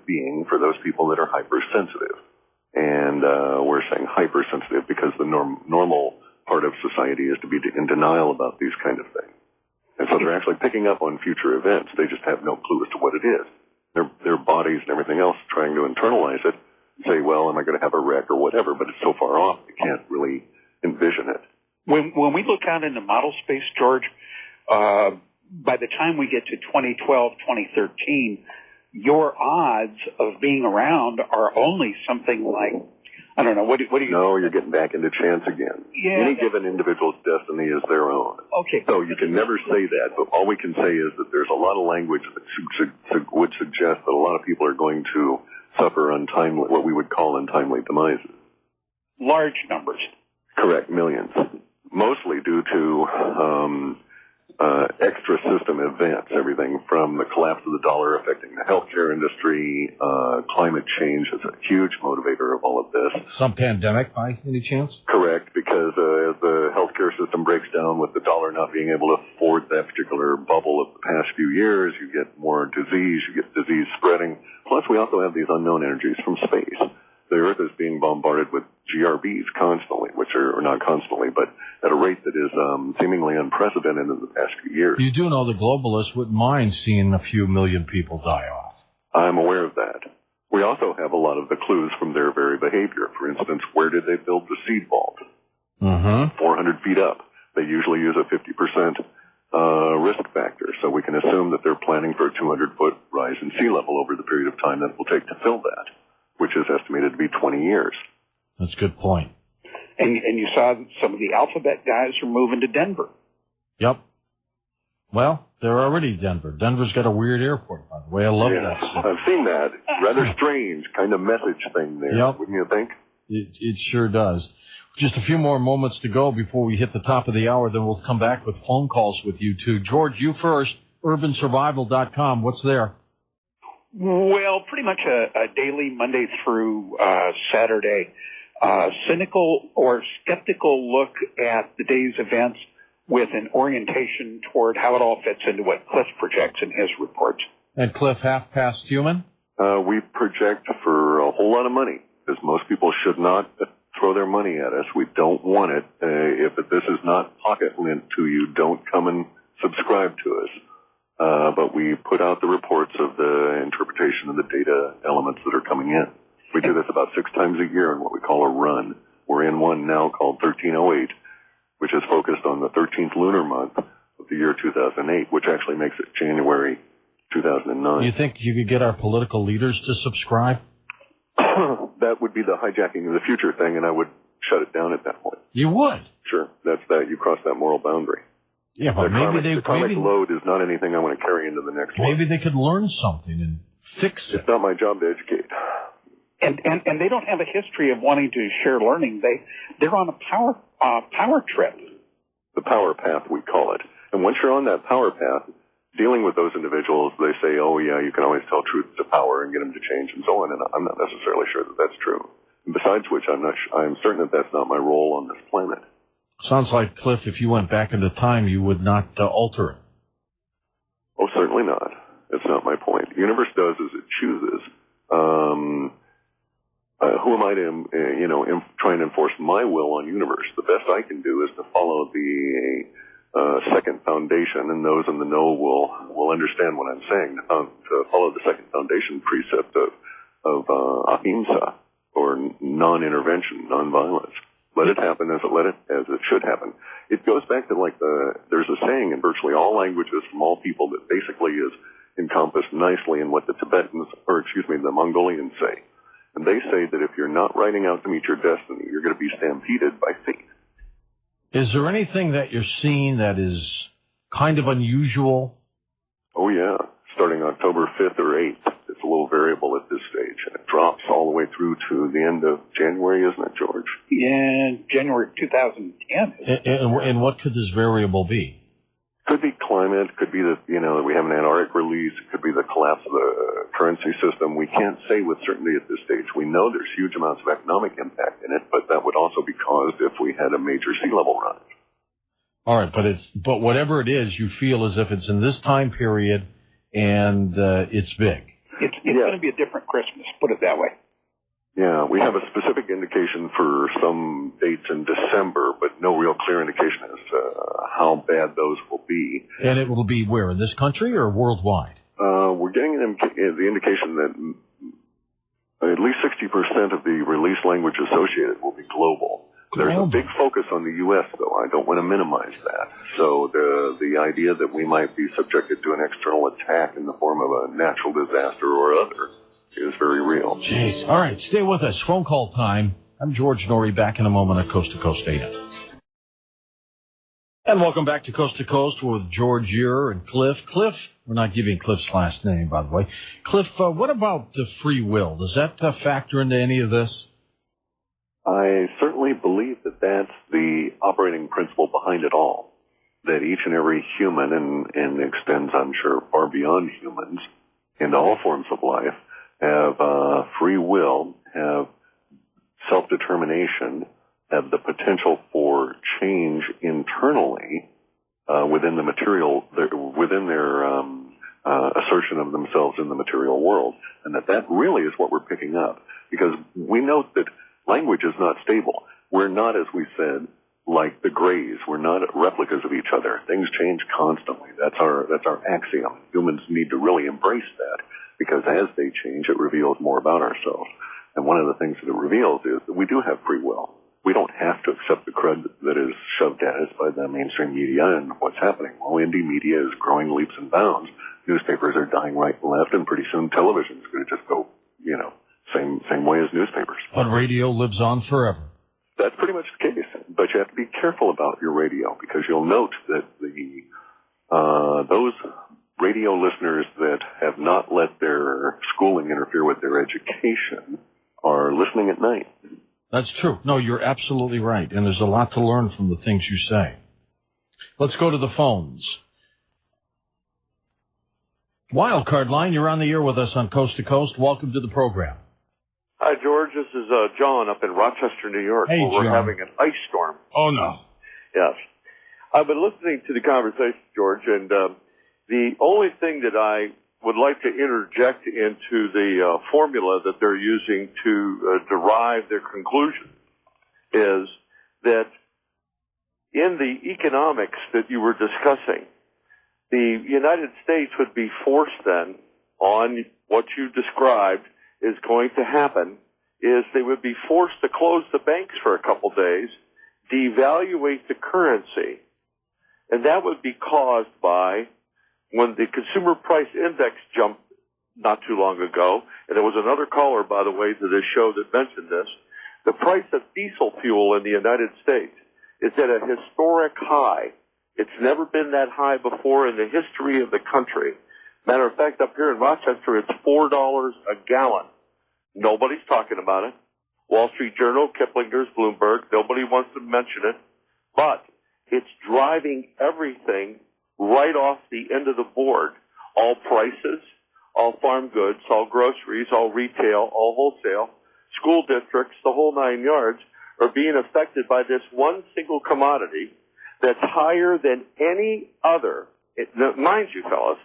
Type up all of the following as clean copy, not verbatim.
being for those people that are hypersensitive. And we're saying hypersensitive because the normal part of society is to be in denial about these kind of things. And so they're actually picking up on future events. They just have no clue as to what it is. Their bodies and everything else trying to internalize it, say, well, am I going to have a wreck or whatever, but it's so far off they can't really envision it. When we look out into model space, George, by the time we get to 2012, 2013, your odds of being around are only something like, I don't know, what do you... No, you're getting back into chance again. Yeah, any given individual's destiny is their own. Okay. So you can never say that, but all we can say is that there's a lot of language that would suggest that a lot of people are going to suffer untimely, what we would call untimely demises. Large numbers. Correct, millions. Mostly due to extra system events, everything from the collapse of the dollar affecting the healthcare industry, climate change is a huge motivator of all of this. Some pandemic, by any chance? Correct, because as the healthcare system breaks down with the dollar not being able to afford that particular bubble of the past few years, you get more disease, you get disease spreading. Plus, we also have these unknown energies from space. The Earth is being bombarded with GRBs constantly, which are not constantly, but at a rate that is seemingly unprecedented in the past few years. You do know the globalists wouldn't mind seeing a few million people die off. I'm aware of that. We also have a lot of the clues from their very behavior. For instance, where did they build the seed vault? 400 feet up. They usually use a 50% risk factor, so we can assume that they're planning for a 200-foot rise in sea level over the period of time that it will take to fill that, which is estimated to be 20 years. That's a good point. And you saw some of the alphabet guys are moving to Denver. Yep. Well, they're already Denver. Denver's got a weird airport, by the way. I love that city. I've seen that. Rather strange kind of message thing there, wouldn't you think? It sure does. Just a few more moments to go before we hit the top of the hour, then we'll come back with phone calls with you two. George, you first, urbansurvival.com. What's there? Well, pretty much a daily, Monday through Saturday, cynical or skeptical look at the day's events with an orientation toward how it all fits into what Clif projects in his report. And Clif, half past human? We project for a whole lot of money, because most people should not throw their money at us. We don't want it. If this is not pocket lint to you, don't come and subscribe to us. But we put out the reports of the interpretation of the data elements that are coming in. We do this about 6 times a year in what we call a run. We're in one now called 1308, which is focused on the 13th lunar month of the year 2008, which actually makes it January 2009. You think you could get our political leaders to subscribe? That would be the hijacking of the future thing, and I would shut it down at that point. You would? Sure. That's that. You cross that moral boundary. Yeah, but the karmic load is not anything I want to carry into the next one. Maybe they could learn something and fix it. It's not my job to educate. And they don't have a history of wanting to share learning. They're on a power trip. The power path, we call it. And once you're on that power path, dealing with those individuals, they say, oh, yeah, you can always tell truth to power and get them to change and so on. And I'm not necessarily sure that that's true. And besides which, I'm certain that that's not my role on this planet. Sounds like, Clif, if you went back into time, you would not alter it. Oh, certainly not. That's not my point. The universe does as it chooses. Who am I to, try and enforce my will on universe? The best I can do is to follow the second foundation, and those in the know will understand what I'm saying. To follow the second foundation precept of ahimsa, or non-intervention, non-violence. Let it happen as it should happen. It goes back to there's a saying in virtually all languages from all people that basically is encompassed nicely in what the Mongolians say. And they say that if you're not riding out to meet your destiny, you're going to be stampeded by fate. Is there anything that you're seeing that is kind of unusual? Oh, yeah. Starting October 5th or 8th. It's a little variable at this stage. And it drops all the way through to the end of January, isn't it, George? Yeah, January 2010. And what could this variable be? Could be climate. Could be that, we have an Antarctic release. It could be the collapse of the currency system. We can't say with certainty at this stage. We know there's huge amounts of economic impact in it, but that would also be caused if we had a major sea level rise. All right, but whatever it is, you feel as if it's in this time period and it's big. It's going to be a different Christmas, put it that way. Yeah, we have a specific indication for some dates in December, but no real clear indication as to how bad those will be. And it will be where, in this country or worldwide? We're getting the indication that at least 60% of the release language associated will be global. There's a big focus on the U.S., though. I don't want to minimize that. So the idea that we might be subjected to an external attack in the form of a natural disaster or other is very real. Jeez. All right, stay with us. Phone call time. I'm George Norrie, back in a moment at Coast to Coast AM. And welcome back to Coast with George Ure and Clif. Clif, we're not giving Clif's last name, by the way. Clif, what about the free will? Does that factor into any of this? I certainly believe that that's the operating principle behind it all. That each and every human, and extends, I'm sure, far beyond humans, into all forms of life, have free will, have self-determination, have the potential for change internally within the material, within their assertion of themselves in the material world, and that really is what we're picking up, because we note that language is not stable. We're not, as we said, like the Greys. We're not replicas of each other. Things change constantly. That's our axiom. Humans need to really embrace that, because as they change, it reveals more about ourselves. And one of the things that it reveals is that we do have free will. We don't have to accept the crud that is shoved at us by the mainstream media and what's happening. While indie media is growing leaps and bounds, newspapers are dying right and left, and pretty soon television is going to just go, same way as newspapers. But radio lives on forever. That's pretty much the case. But you have to be careful about your radio, because you'll note that those radio listeners that have not let their schooling interfere with their education are listening at night. That's true. No, you're absolutely right. And there's a lot to learn from the things you say. Let's go to the phones. Wildcard line, you're on the air with us on Coast to Coast. Welcome to the program. Hi, George. This is John up in Rochester, New York, hey, where we're John. having an ice storm. Oh, no. Yes. I've been listening to the conversation, George, and the only thing that I would like to interject into the formula that they're using to derive their conclusion is that in the economics that you were discussing, the United States would be forced then on what you described is going to happen is they would be forced to close the banks for a couple days, devaluate the currency, and that would be caused by when the consumer price index jumped not too long ago, and there was another caller, by the way, to this show that mentioned this, the price of diesel fuel in the United States is at a historic high. It's never been that high before in the history of the country. Matter of fact, up here in Rochester, it's $4 a gallon. Nobody's talking about it. Wall Street Journal, Kiplinger's, Bloomberg, nobody wants to mention it. But it's driving everything right off the end of the board. All prices, all farm goods, all groceries, all retail, all wholesale, school districts, the whole 9 yards are being affected by this one single commodity that's higher than any other, mind you, fellas,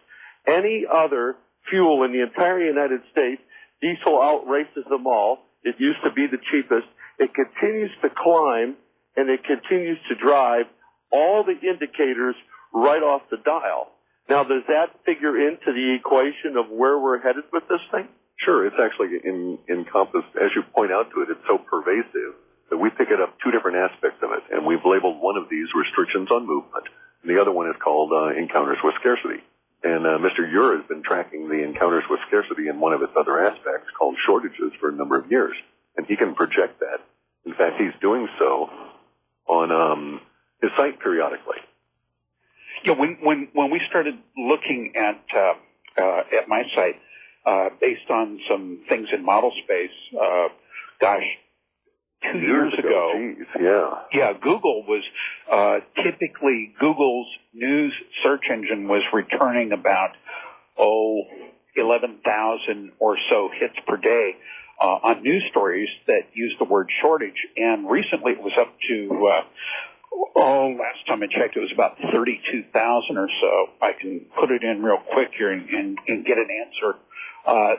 any other fuel in the entire United States. Diesel outraces them all. It used to be the cheapest. It continues to climb, and it continues to drive all the indicators right off the dial. Now, does that figure into the equation of where we're headed with this thing? Sure. It's actually encompassed, as you point out to it, it's so pervasive that we pick it up two different aspects of it, and we've labeled one of these restrictions on movement, and the other one is called encounters with scarcity. And Mr. Ure has been tracking the encounters with scarcity in one of its other aspects called shortages for a number of years, and he can project that. In fact, he's doing so on his site periodically. Yeah, when we started looking at my site, based on some things in model space, 2 years ago. Geez, yeah. Yeah, Google was typically Google's news search engine was returning about 11,000 or so hits per day on news stories that use the word shortage, and recently it was up to last time I checked, it was about 32,000 or so. I can put it in real quick here and get an answer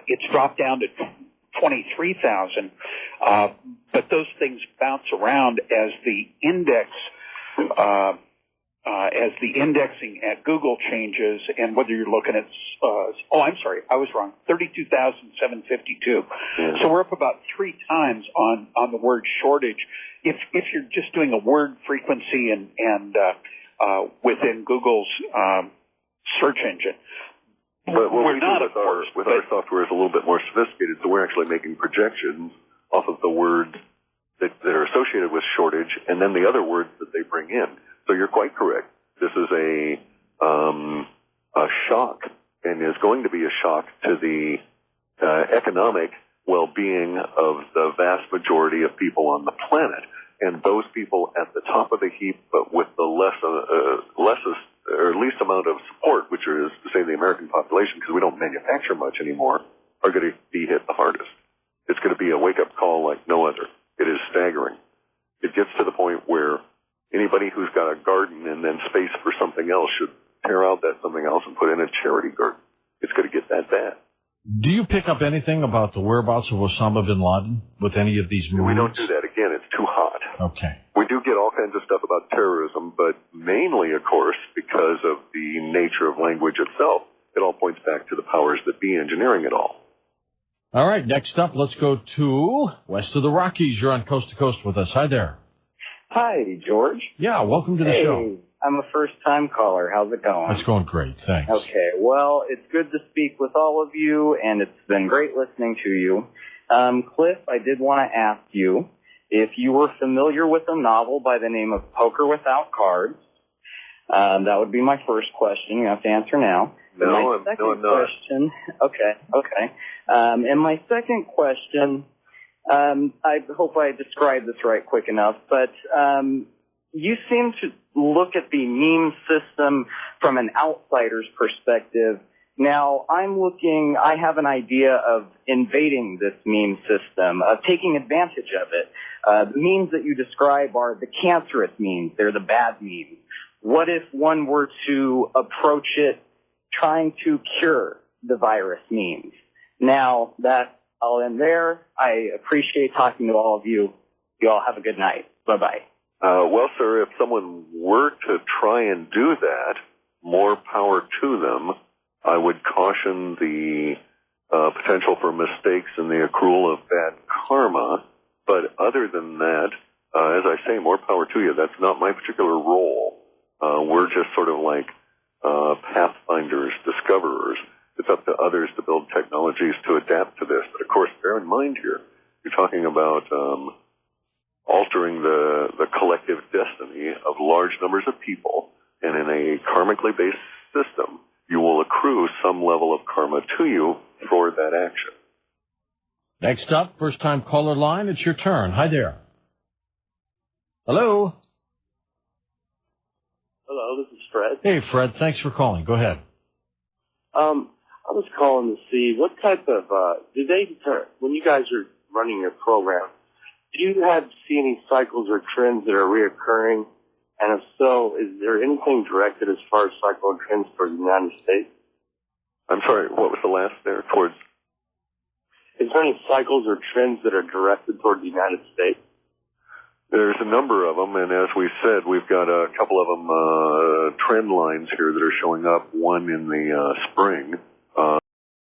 It's dropped down to 23,000, but those things bounce around as the index, as the indexing at Google changes, and whether you're looking at, I'm sorry, I was wrong, 32,752. So we're up about 3 times on the word shortage. If you're just doing a word frequency and within Google's search engine. But what we're we not, do with our software is a little bit more sophisticated, so we're actually making projections off of the words that are associated with shortage and then the other words that they bring in. So you're quite correct. This is a shock, and is going to be a shock to the economic well-being of the vast majority of people on the planet. And those people at the top of the heap, but with the least amount of support, which is to say the American population, because we don't manufacture much anymore, are going to be hit the hardest. It's going to be a wake-up call like no other. It is staggering. It gets to the point where anybody who's got a garden and then space for something else should tear out that something else and put in a charity garden. It's going to get that bad. Do you pick up anything about the whereabouts of Osama bin Laden with any of these movies? We don't do that. Again, it's too hot. Okay. We do get all kinds of stuff about terrorism, but mainly, of course, because of the nature of language itself, it all points back to the powers that be engineering it all. All right, next up, let's go to west of the Rockies. You're on Coast to Coast with us. Hi there. Hi, George. Yeah, welcome to the show. I'm a first-time caller. How's it going? It's going great, thanks. Okay, well, it's good to speak with all of you, and it's been great listening to you. Clif, I did want to ask you if you were familiar with a novel by the name of Poker Without Cards. That would be my first question. You have to answer now. No, I'm not. Question, okay. And my second question, I hope I described this right quick enough, but you seem to look at the meme system from an outsider's perspective. Now, I have an idea of invading this meme system, of taking advantage of it. The memes that you describe are the cancerous memes. They're the bad memes. What if one were to approach it trying to cure the virus memes? Now, I'll end there. I appreciate talking to all of you. You all have a good night. Bye-bye. Well, sir, if someone were to try and do that, more power to them. I would caution the potential for mistakes and the accrual of bad karma. But other than that, as I say, more power to you. That's not my particular role. We're just sort of like pathfinders, discoverers. It's up to others to build technologies to adapt to this. But of course, bear in mind here, you're talking about altering the collective destiny of large numbers of people, and in a karmically based system, you will accrue some level of karma to you for that action. Next up, first-time caller line. It's your turn. Hi there. Hello. Hello, this is Fred. Hey, Fred. Thanks for calling. Go ahead. I was calling to see what type of, when you guys are running your program, do you see any cycles or trends that are reoccurring? And if so, is there anything directed as far as cycle and trends towards the United States? I'm sorry, what was the last there? Towards? Is there any cycles or trends that are directed toward the United States? There's a number of them, and as we said, we've got a couple of them trend lines here that are showing up, one in the spring